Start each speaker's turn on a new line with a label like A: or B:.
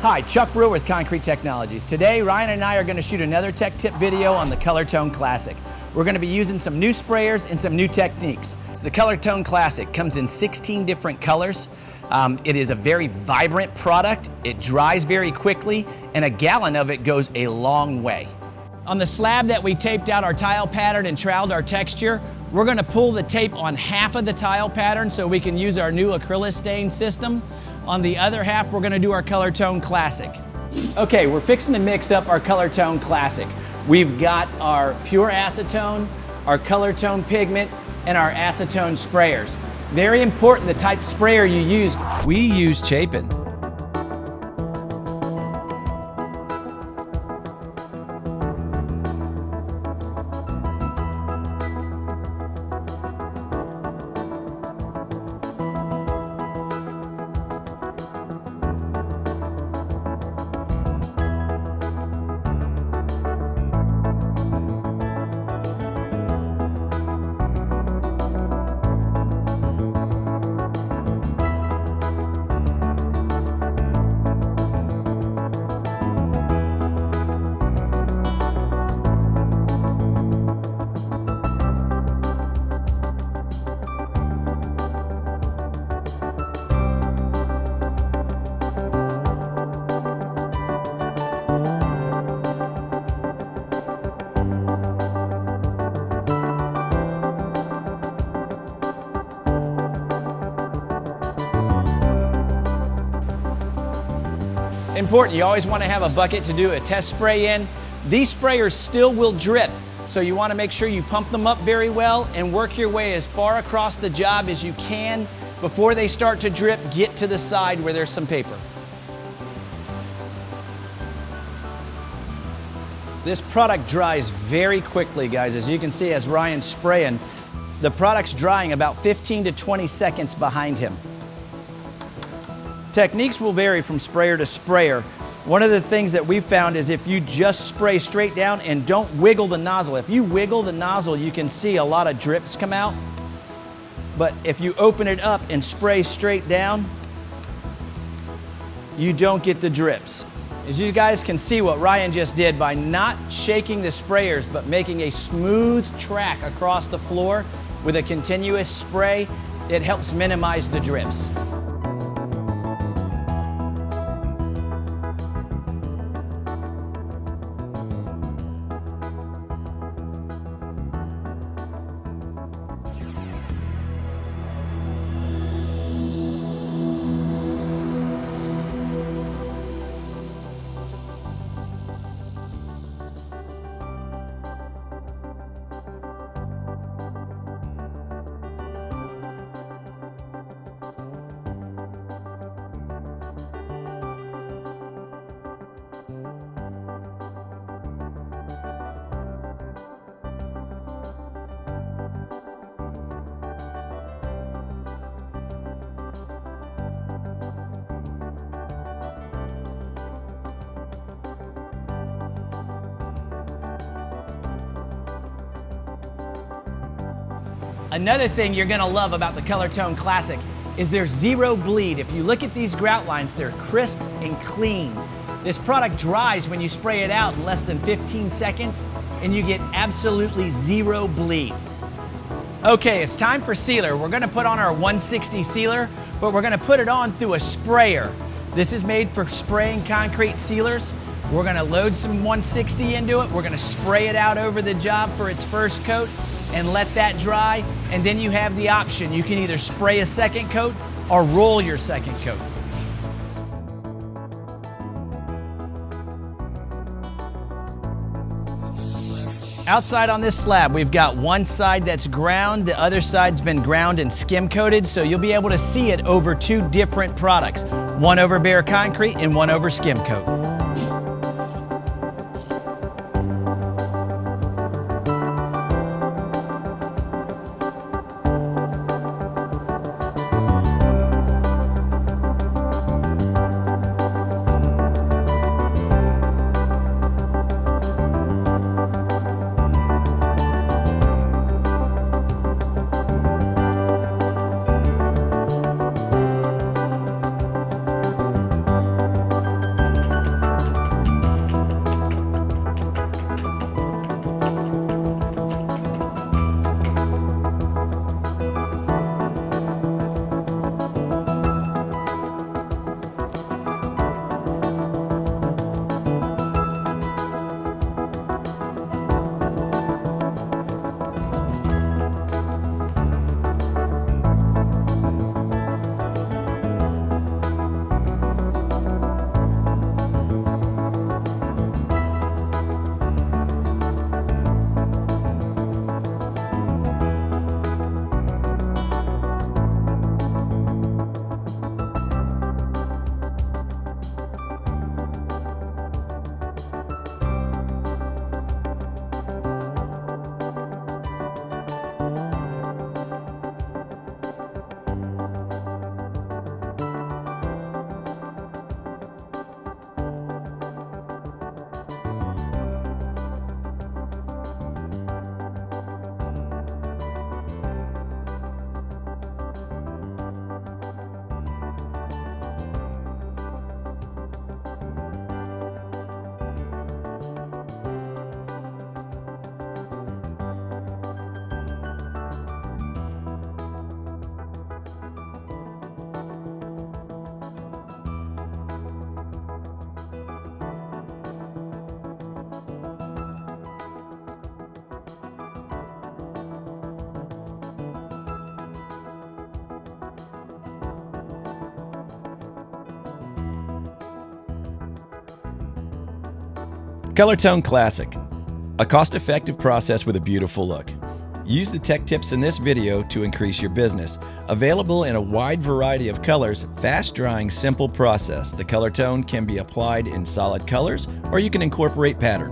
A: Hi, Chuck Brewer with Concrete Technologies. Today, Ryan and I are going to shoot another tech tip video on the Color Tone Classic. We're going to be using some new sprayers and some new techniques. So the Color Tone Classic comes in 16 different colors. It is a very vibrant product. It dries very quickly, and a gallon of it goes a long way. On the slab that we taped out our tile pattern and troweled our texture, we're going to pull the tape on half of the tile pattern so we can use our new acrylic stain system. On the other half, we're going to do our Color Tone Classic. Okay, we're fixing to mix up our Color Tone Classic. We've got our pure acetone, our Color Tone pigment, and our acetone sprayers. Very important the type of sprayer you use. We use Chapin. Important, you always want to have a bucket to do a test spray in. These sprayers still will drip, so you want to make sure you pump them up very well and work your way as far across the job as you can. Before they start to drip, get to the side where there's some paper. This product dries very quickly, guys. As you can see, as Ryan's spraying, the product's drying about 15 to 20 seconds behind him. Techniques will vary from sprayer to sprayer. One of the things that we've found is if you just spray straight down and don't wiggle the nozzle. If you wiggle the nozzle, you can see a lot of drips come out. But if you open it up and spray straight down, you don't get the drips. As you guys can see what Ryan just did by not shaking the sprayers but making a smooth track across the floor with a continuous spray, it helps minimize the drips. Another thing you're gonna love about the Color Tone Classic is there's zero bleed. If you look at these grout lines, they're crisp and clean. This product dries when you spray it out in less than 15 seconds, and you get absolutely zero bleed. Okay, it's time for sealer. We're gonna put on our 160 sealer, but we're gonna put it on through a sprayer. This is made for spraying concrete sealers. We're gonna load some 160 into it. We're gonna spray it out over the job for its first coat and let that dry, and then you have the option. You can either spray a second coat or roll your second coat. Outside on this slab, we've got one side that's ground, the other side's been ground and skim coated, so you'll be able to see it over two different products, one over bare concrete and one over skim coat. Color Tone Classic, a cost-effective process with a beautiful look. Use the tech tips in this video to increase your business. Available in a wide variety of colors, fast-drying, simple process. The Color Tone can be applied in solid colors, or you can incorporate pattern.